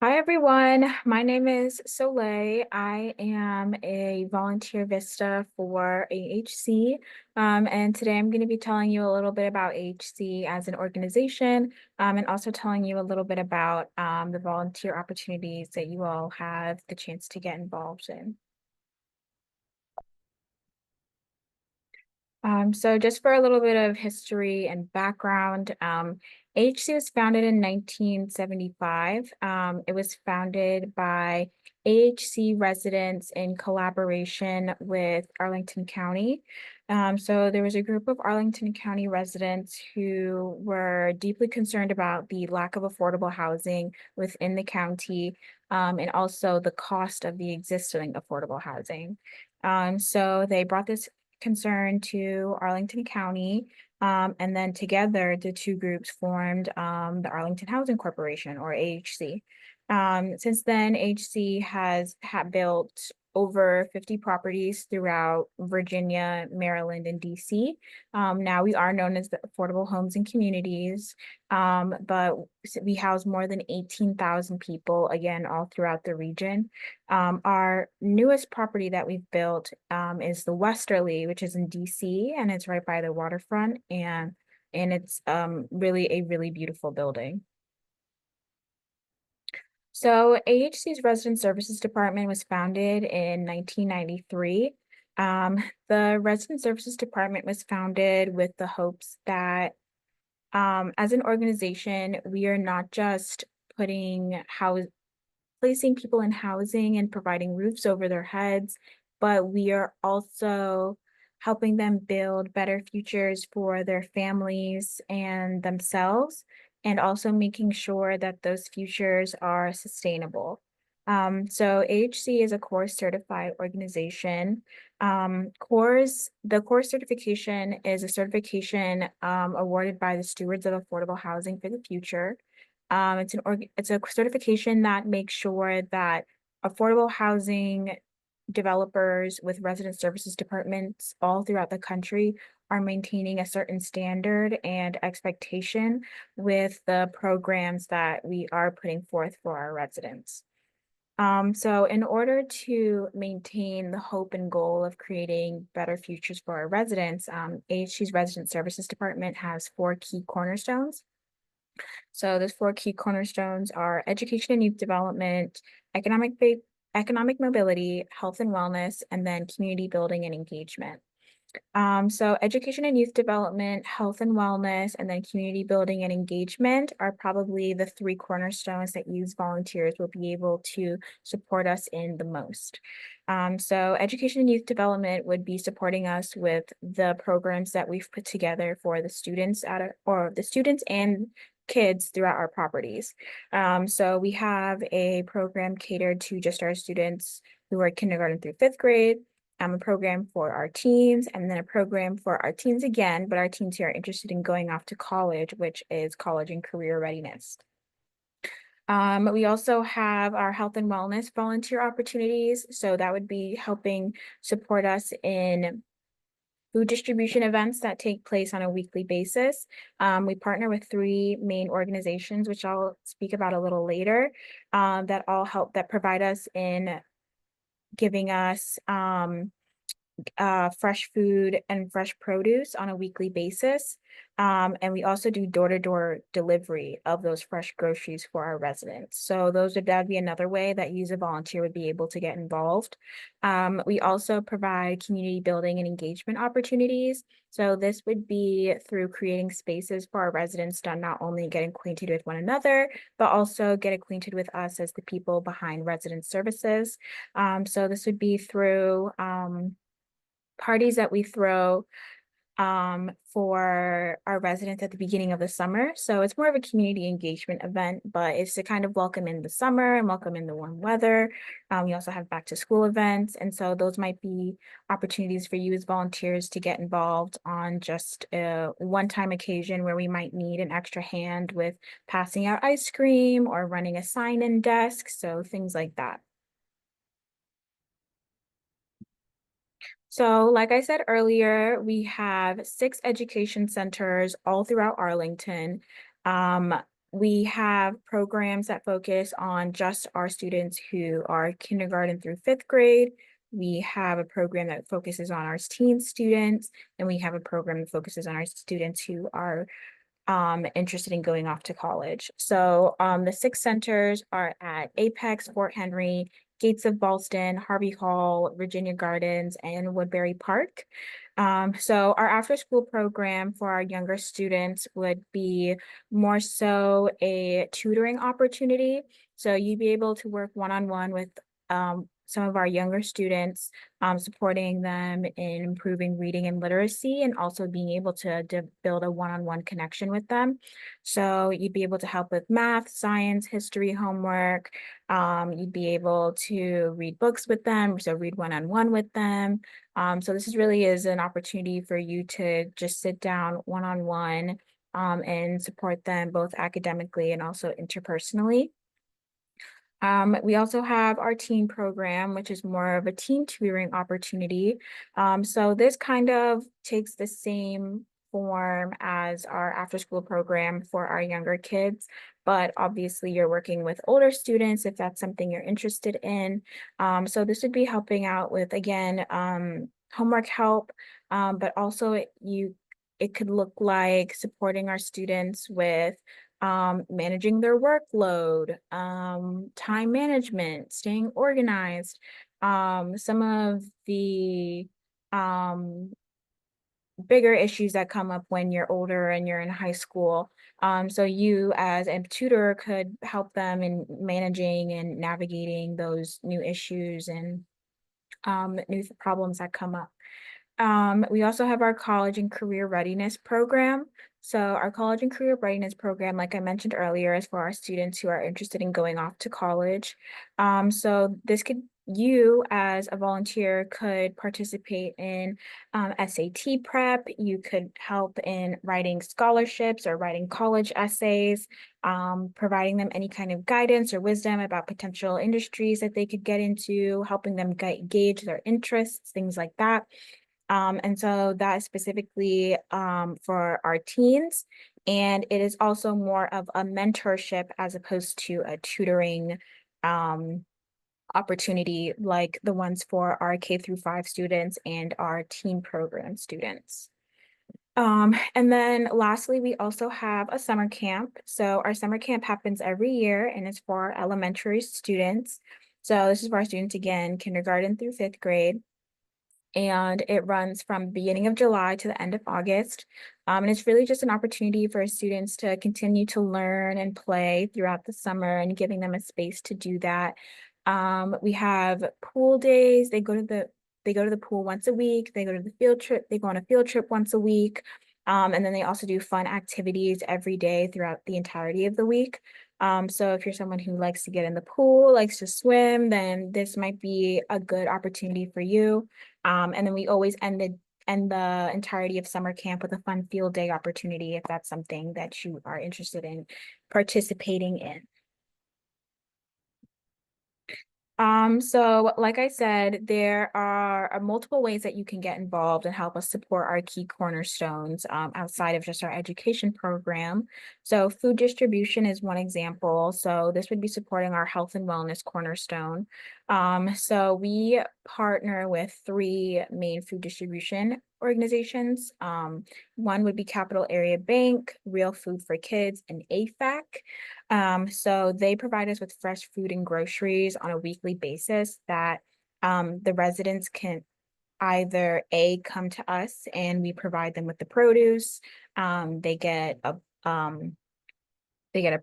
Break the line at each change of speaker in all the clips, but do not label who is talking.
Hi everyone, my name is Soleil. I am a volunteer Vista for AHC, and today I'm going to be telling you a little bit about AHC as an organization, and also telling you a little bit about the volunteer opportunities that you all have the chance to get involved in. So just for a little bit of history and background, AHC was founded in 1975. It was founded by AHC residents in collaboration with Arlington County. So there was a group of Arlington County residents who were deeply concerned about the lack of affordable housing within the county, and also the cost of the existing affordable housing. So they brought this concern to Arlington County. And then together, the two groups formed the Arlington Housing Corporation, or AHC. Since then, AHC has built over 50 properties throughout Virginia, Maryland, and DC. Now we are known as the Affordable Homes and Communities, but we house more than 18,000 people, again, all throughout the region. Our newest property that we've built is the Westerly, which is in DC, and it's right by the waterfront, and it's really a really beautiful building. So AHC's Resident Services Department was founded in 1993. The Resident Services Department was founded with the hopes that as an organization, we are not just putting placing people in housing and providing roofs over their heads, but we are also helping them build better futures for their families and themselves, and also making sure that those futures are sustainable. So AHC is a CORE certified organization. The CORE certification is a certification awarded by the Stewards of Affordable Housing for the Future. It's a certification that makes sure that affordable housing developers with resident services departments all throughout the country are maintaining a certain standard and expectation with the programs that we are putting forth for our residents. So in order to maintain the hope and goal of creating better futures for our residents, AHC's Resident Services Department has four key cornerstones. So those four key cornerstones are education and youth development, economic mobility, health and wellness, and then community building and engagement. So education and youth development, health and wellness, and then community building and engagement are probably the three cornerstones that youth volunteers will be able to support us in the most. So education and youth development would be supporting us with the programs that we've put together for the students or the students and kids throughout our properties. So we have a program catered to just our students who are kindergarten through fifth grade, a program for our teens, and then a program for our teens again, but our teens who are interested in going off to college, which is college and career readiness. We also have our health and wellness volunteer opportunities. So that would be helping support us in food distribution events that take place on a weekly basis. We partner with three main organizations, which I'll speak about a little later, that provide us in giving us fresh food and fresh produce on a weekly basis. And we also do door-to-door delivery of those fresh groceries for our residents. So that'd be another way that you as a volunteer would be able to get involved. We also provide community building and engagement opportunities. So this would be through creating spaces for our residents to not only get acquainted with one another, but also get acquainted with us as the people behind resident services. So this would be through parties that we throw for our residents at the beginning of the summer. So it's more of a community engagement event, but it's to kind of welcome in the summer and welcome in the warm weather. We also have back to school events. And so those might be opportunities for you as volunteers to get involved on just a one-time occasion where we might need an extra hand with passing out ice cream or running a sign-in desk. So things like that. So, like I said earlier, we have 6 education centers all throughout Arlington. Um, We have programs that focus on just our students who are kindergarten through fifth grade. We have a program that focuses on our teen students, and we have a program that focuses on our students who are interested in going off to college. So the 6 centers are at Apex, Fort Henry, Gates of Ballston, Harvey Hall, Virginia Gardens, and Woodbury Park. So our after school program for our younger students would be more so a tutoring opportunity. So you'd be able to work one-on-one with some of our younger students, supporting them in improving reading and literacy, and also being able to build a one-on-one connection with them. So you'd be able to help with math, science, history, homework. You'd be able to read books with them, so read one-on-one with them. So this really is an opportunity for you to just sit down one-on-one and support them both academically and also interpersonally. We also have our teen program, which is more of a teen tutoring opportunity. So this kind of takes the same form as our after school program for our younger kids, but obviously you're working with older students if that's something you're interested in. So this would be helping out with, again, homework help, but also it could look like supporting our students with managing their workload, time management, staying organized. Some of the um, bigger issues that come up when you're older and you're in high school. So you as a tutor could help them in managing and navigating those new issues and new problems that come up. We also have our college and career readiness program. So our college and career readiness program, like I mentioned earlier, is for our students who are interested in going off to college. So this could, you as a volunteer could participate in SAT prep. You could help in writing scholarships or writing college essays, providing them any kind of guidance or wisdom about potential industries that they could get into, helping them gauge their interests, things like that. And so that is specifically for our teens. And it is also more of a mentorship as opposed to a tutoring opportunity like the ones for our K-5 students and our teen program students. And then lastly, we also have a summer camp. So our summer camp happens every year and it's for our elementary students. So this is for our students, again, kindergarten through fifth grade, and it runs from beginning of July to the end of August. And it's really just an opportunity for students to continue to learn and play throughout the summer and giving them a space to do that. We have pool days. They go to the pool once a week. They go to the field trip. They go on a field trip once a week. And then they also do fun activities every day throughout the entirety of the week. So if you're someone who likes to get in the pool, likes to swim, then this might be a good opportunity for you. And then we always end the entirety of summer camp with a fun field day opportunity if that's something that you are interested in participating in. So like I said, there are multiple ways that you can get involved and help us support our key cornerstones outside of just our education program. So food distribution is one example. So this would be supporting our health and wellness cornerstone. So we partner with 3 main food distribution organizations. One would be Capital Area Bank, Real Food for Kids, and AFAC. So they provide us with fresh food and groceries on a weekly basis that the residents can either come to us and we provide them with the produce. They get a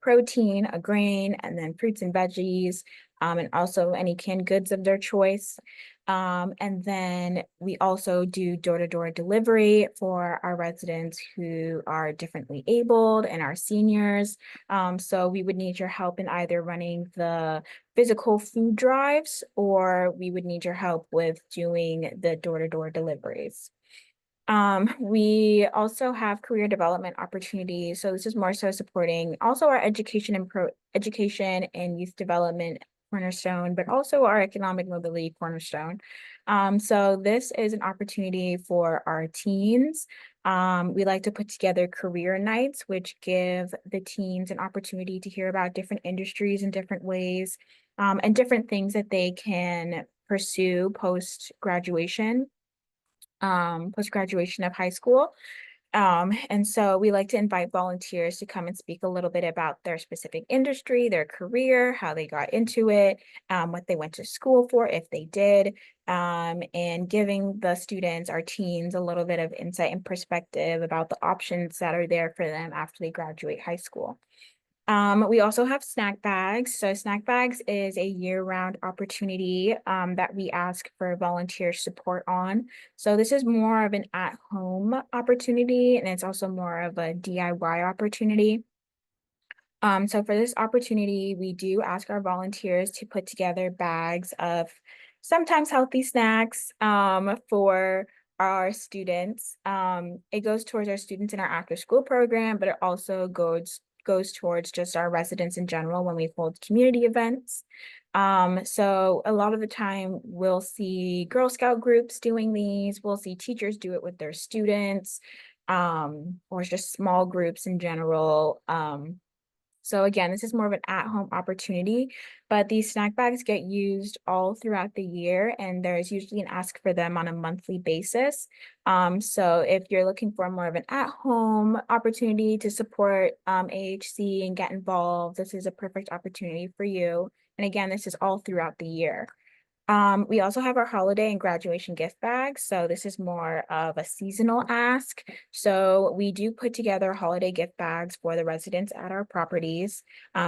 protein, a grain, and then fruits and veggies, and also any canned goods of their choice. And then we also do door-to-door delivery for our residents who are differently abled and our seniors. So we would need your help in either running the physical food drives, or we would need your help with doing the door-to-door deliveries. We also have career development opportunities. So this is more so supporting also our education and youth development cornerstone, but also our economic mobility cornerstone. So this is an opportunity for our teens. We like to put together career nights, which give the teens an opportunity to hear about different industries in different ways, and different things that they can pursue post-graduation of high school. And so we like to invite volunteers to come and speak a little bit about their specific industry, their career, how they got into it, what they went to school for, if they did, and giving the students, our teens, a little bit of insight and perspective about the options that are there for them after they graduate high school. We also have snack bags. So snack bags is a year-round opportunity that we ask for volunteer support on. So this is more of an at-home opportunity, and it's also more of a DIY opportunity. So for this opportunity, we do ask our volunteers to put together bags of sometimes healthy snacks for our students. It goes towards our students in our after-school program, but it also goes towards just our residents in general when we hold community events. So a lot of the time we'll see Girl Scout groups doing these, we'll see teachers do it with their students, or just small groups in general. So again, this is more of an at-home opportunity, but these snack bags get used all throughout the year, and there's usually an ask for them on a monthly basis. So if you're looking for more of an at-home opportunity to support AHC and get involved, this is a perfect opportunity for you. And again, this is all throughout the year. We also have our holiday and graduation gift bags. So this is more of a seasonal ask. So we do put together holiday gift bags for the residents at our properties.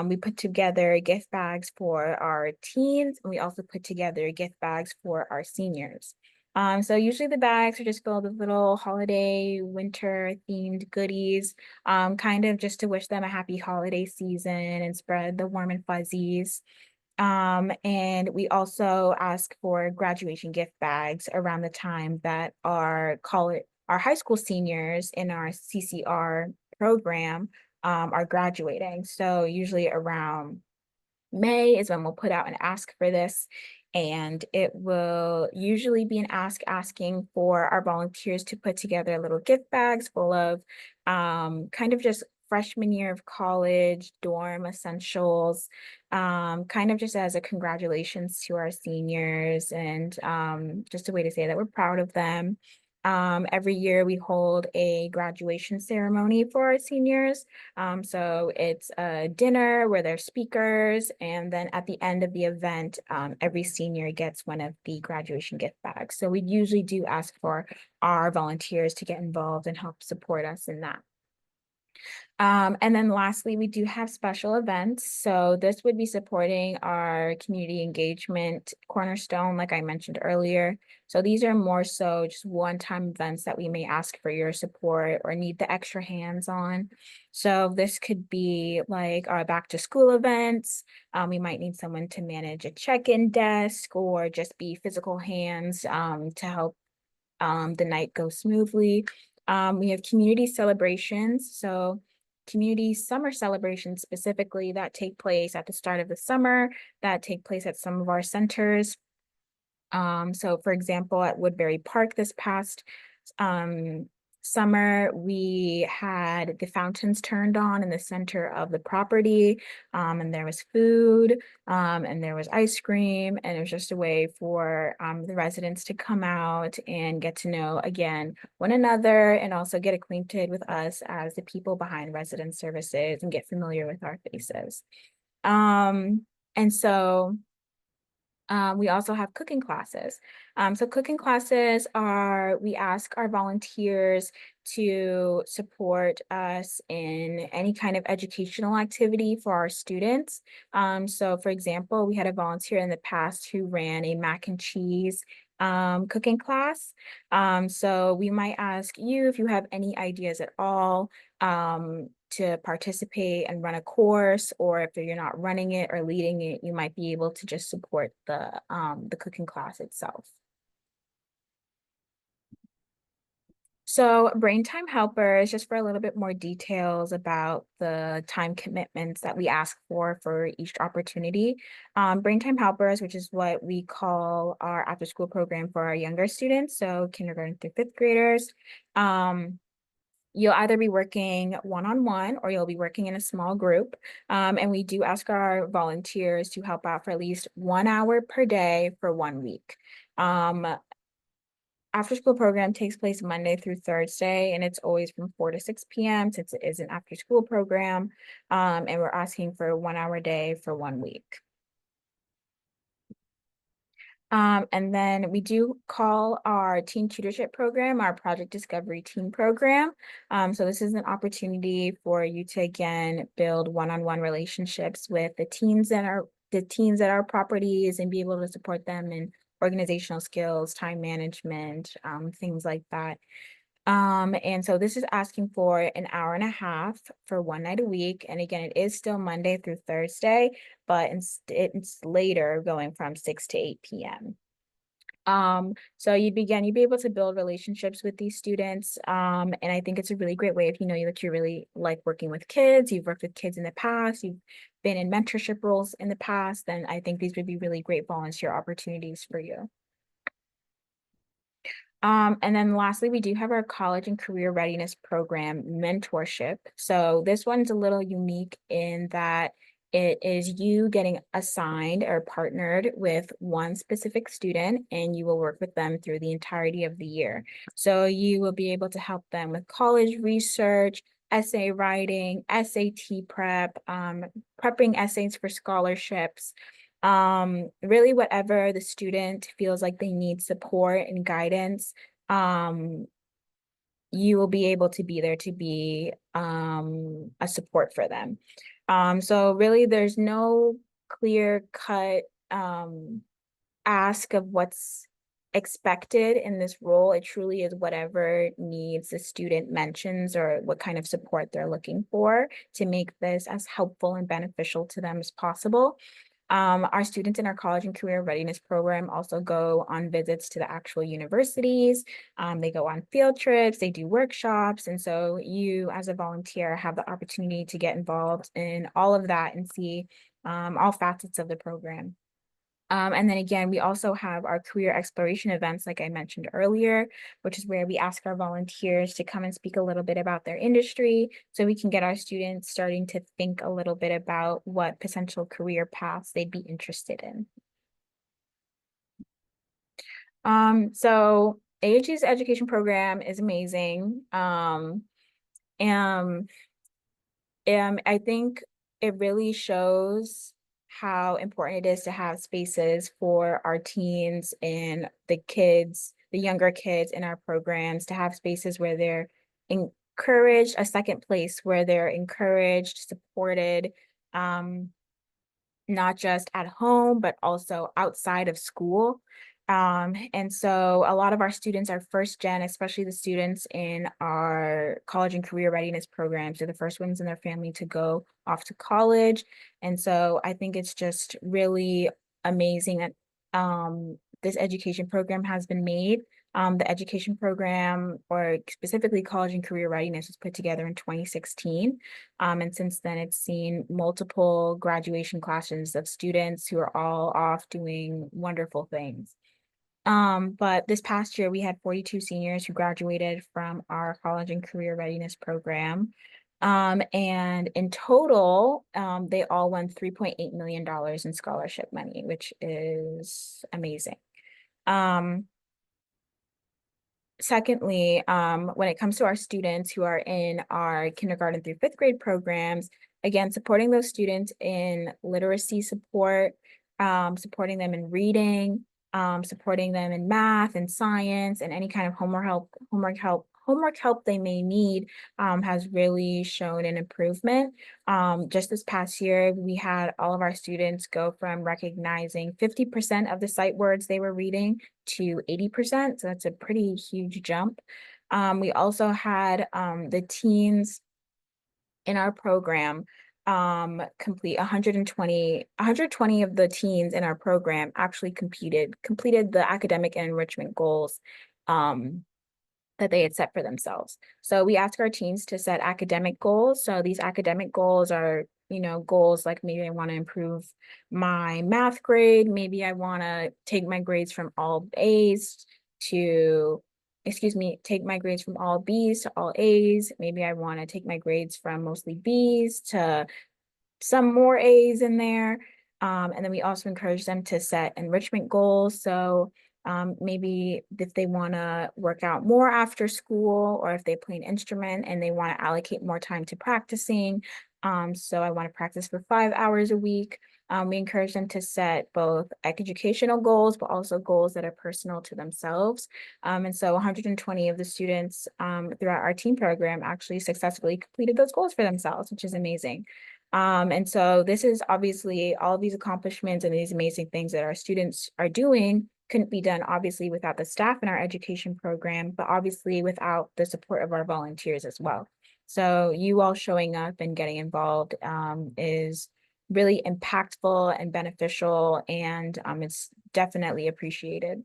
We put together gift bags for our teens, and we also put together gift bags for our seniors. So usually the bags are just filled with little holiday, winter themed goodies, kind of just to wish them a happy holiday season and spread the warm and fuzzies. And we also ask for graduation gift bags around the time that our high school seniors in our CCR program are graduating. So usually around May is when we'll put out an ask for this. And it will usually be an asking for our volunteers to put together little gift bags full of kind of just freshman year of college, dorm essentials, kind of just as a congratulations to our seniors and just a way to say that we're proud of them. Every year we hold a graduation ceremony for our seniors. So it's a dinner where there's speakers, and then at the end of the event, every senior gets one of the graduation gift bags. So we usually do ask for our volunteers to get involved and help support us in that. And then lastly, we do have special events. So this would be supporting our community engagement cornerstone, like I mentioned earlier. So these are more so just one-time events that we may ask for your support or need the extra hands on. So this could be like our back to school events. We might need someone to manage a check-in desk or just be physical hands to help the night go smoothly. We have community celebrations. So community summer celebrations specifically that take place at the start of the summer, that take place at some of our centers. So for example, at Woodbury Park this past summer, we had the fountains turned on in the center of the property, and there was food, and there was ice cream, and it was just a way for the residents to come out and get to know, again, one another, and also get acquainted with us as the people behind resident services and get familiar with our faces. And so we also have cooking classes. So cooking classes we ask our volunteers to support us in any kind of educational activity for our students. So for example, we had a volunteer in the past who ran a mac and cheese cooking class. So we might ask you if you have any ideas at all to participate and run a course, or if you're not running it or leading it, you might be able to just support the cooking class itself. So Brain Time Helpers, just for a little bit more details about the time commitments that we ask for each opportunity. Brain Time Helpers, which is what we call our after school program for our younger students, so kindergarten through fifth graders. You'll either be working one-on-one or you'll be working in a small group. And we do ask our volunteers to help out for at least 1 hour per day for 1 week. After school program takes place Monday through Thursday, and it's always from 4 to 6 p.m. since it is an after school program. And we're asking for a 1 hour day for 1 week. And then we do call our teen tutorship program, our Project Discovery Teen Program. So this is an opportunity for you to, again, build one-on-one relationships with the teens at our properties and be able to support them in organizational skills, time management, things like that. And so this is asking for an hour and a half for one night a week. And again, it is still Monday through Thursday, but it's later going from 6 to 8 p.m. So you'd be able to build relationships with these students. And I think it's a really great way if you know that you really like working with kids, you've worked with kids in the past, you've been in mentorship roles in the past, then I think these would be really great volunteer opportunities for you. And then lastly, we do have our college and career readiness program mentorship. So this one's a little unique in that it is you getting assigned or partnered with one specific student, and you will work with them through the entirety of the year. So you will be able to help them with college research, essay writing, SAT prep, prepping essays for scholarships, really whatever the student feels like they need support and guidance, you will be able to be there to be a support for them. So really there's no clear cut ask of what's expected in this role. It truly is whatever needs the student mentions or what kind of support they're looking for to make this as helpful and beneficial to them as possible. Our students in our college and career readiness program also go on visits to the actual universities. They go on field trips, they do workshops. And so you as a volunteer have the opportunity to get involved in all of that and see all facets of the program. And then again, we also have our career exploration events, like I mentioned earlier, which is where we ask our volunteers to come and speak a little bit about their industry so we can get our students starting to think a little bit about what potential career paths they'd be interested in. So AHG's education program is amazing. And I think it really shows how important it is to have spaces for our teens and the kids, the younger kids in our programs, to have spaces where they're encouraged, a second place where they're encouraged, supported, not just at home, but also outside of school. And so a lot of our students are first gen, especially the students in our college and career readiness programs. They're the first ones in their family to go off to college. And so I think it's just really amazing that this education program has been made. The education program, or specifically college and career readiness, was put together in 2016. And since then, it's seen multiple graduation classes of students who are all off doing wonderful things. But this past year, we had 42 seniors who graduated from our college and career readiness program. And in total, they all won $3.8 million in scholarship money, which is amazing. Secondly, when it comes to our students who are in our kindergarten through fifth grade programs, again, supporting those students in literacy support, supporting them in reading, supporting them in math and science and any kind of homework help they may need, has really shown an improvement. Just this past year, we had all of our students go from recognizing 50% of the sight words they were reading to 80%. So that's a pretty huge jump. We also had the teens in our program complete 120 of the teens in our program actually completed the academic and enrichment goals that they had set for themselves. So we ask our teens to set academic goals. So these academic goals are, goals like maybe I want to improve my math grade. Maybe I want to take my grades from all A's to, take my grades from all B's to all A's. Maybe I want to take my grades from mostly B's to some more A's in there. And then we also encourage them to set enrichment goals. So maybe if they want to work out more after school, or if they play an instrument and they want to allocate more time to practicing. So I want to practice for 5 hours a week. We encourage them to set both educational goals, but also goals that are personal to themselves. And so 120 of the students throughout our team program actually successfully completed those goals for themselves, which is amazing. And so this is obviously all of these accomplishments and these amazing things that our students are doing couldn't be done obviously without the staff in our education program, but obviously without the support of our volunteers as well. So you all showing up and getting involved is really impactful and beneficial, and it's definitely appreciated.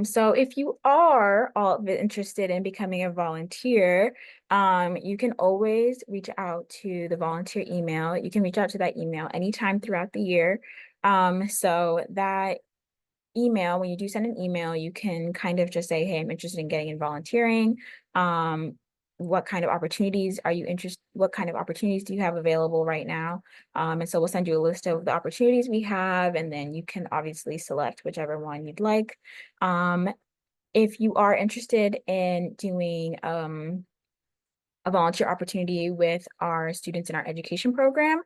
So if you are all interested in becoming a volunteer, you can always reach out to the volunteer email. You can reach out to that email anytime throughout the year. So that email, when you do send an email, you can kind of just say, hey, I'm interested in getting in volunteering. What kind of opportunities are you interested? What kind of opportunities do you have available right now? And so we'll send you a list of the opportunities we have, and then you can obviously select whichever one you'd like. If you are interested in doing a volunteer opportunity with our students in our education program,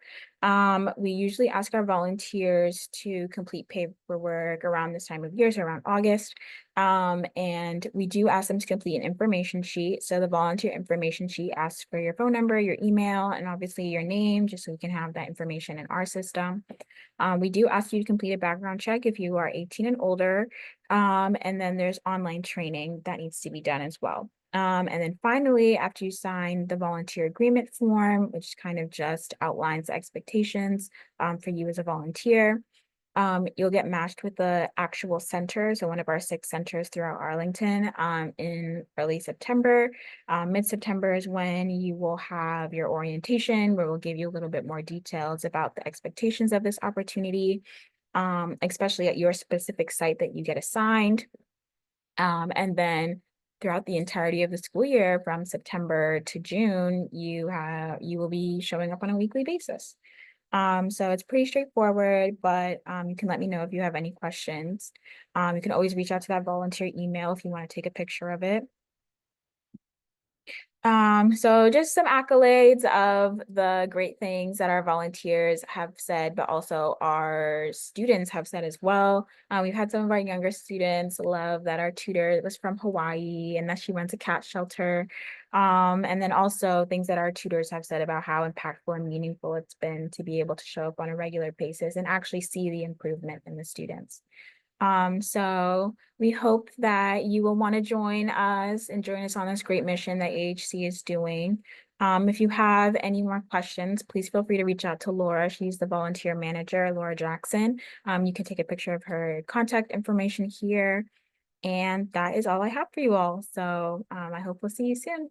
we usually ask our volunteers to complete paperwork around this time of year, so around August. And we do ask them to complete an information sheet. So the volunteer information sheet asks for your phone number, your email, and obviously your name, just so we can have that information in our system. We do ask you to complete a background check if you are 18 and older. And then there's online training that needs to be done as well. And then finally, after you sign the volunteer agreement form, which kind of just outlines the expectations for you as a volunteer, you'll get matched with the actual center. So one of our 6 centers throughout Arlington in early September. Mid-September is when you will have your orientation, where we'll give you a little bit more details about the expectations of this opportunity, especially at your specific site that you get assigned. And then throughout the entirety of the school year, from September to June, you will be showing up on a weekly basis. So it's pretty straightforward, but you can let me know if you have any questions. You can always reach out to that volunteer email if you want to take a picture of it. So just some accolades of the great things that our volunteers have said, but also our students have said as well. We've had some of our younger students love that our tutor was from Hawaii and that she runs a cat shelter. And then also things that our tutors have said about how impactful and meaningful it's been to be able to show up on a regular basis and actually see the improvement in the students. So we hope that you will want to join us and join us on this great mission that AHC is doing. If you have any more questions, please feel free to reach out to Laura. She's the volunteer manager, Laura Jackson. You can take a picture of her contact information here. And that is all I have for you all. So I hope we'll see you soon.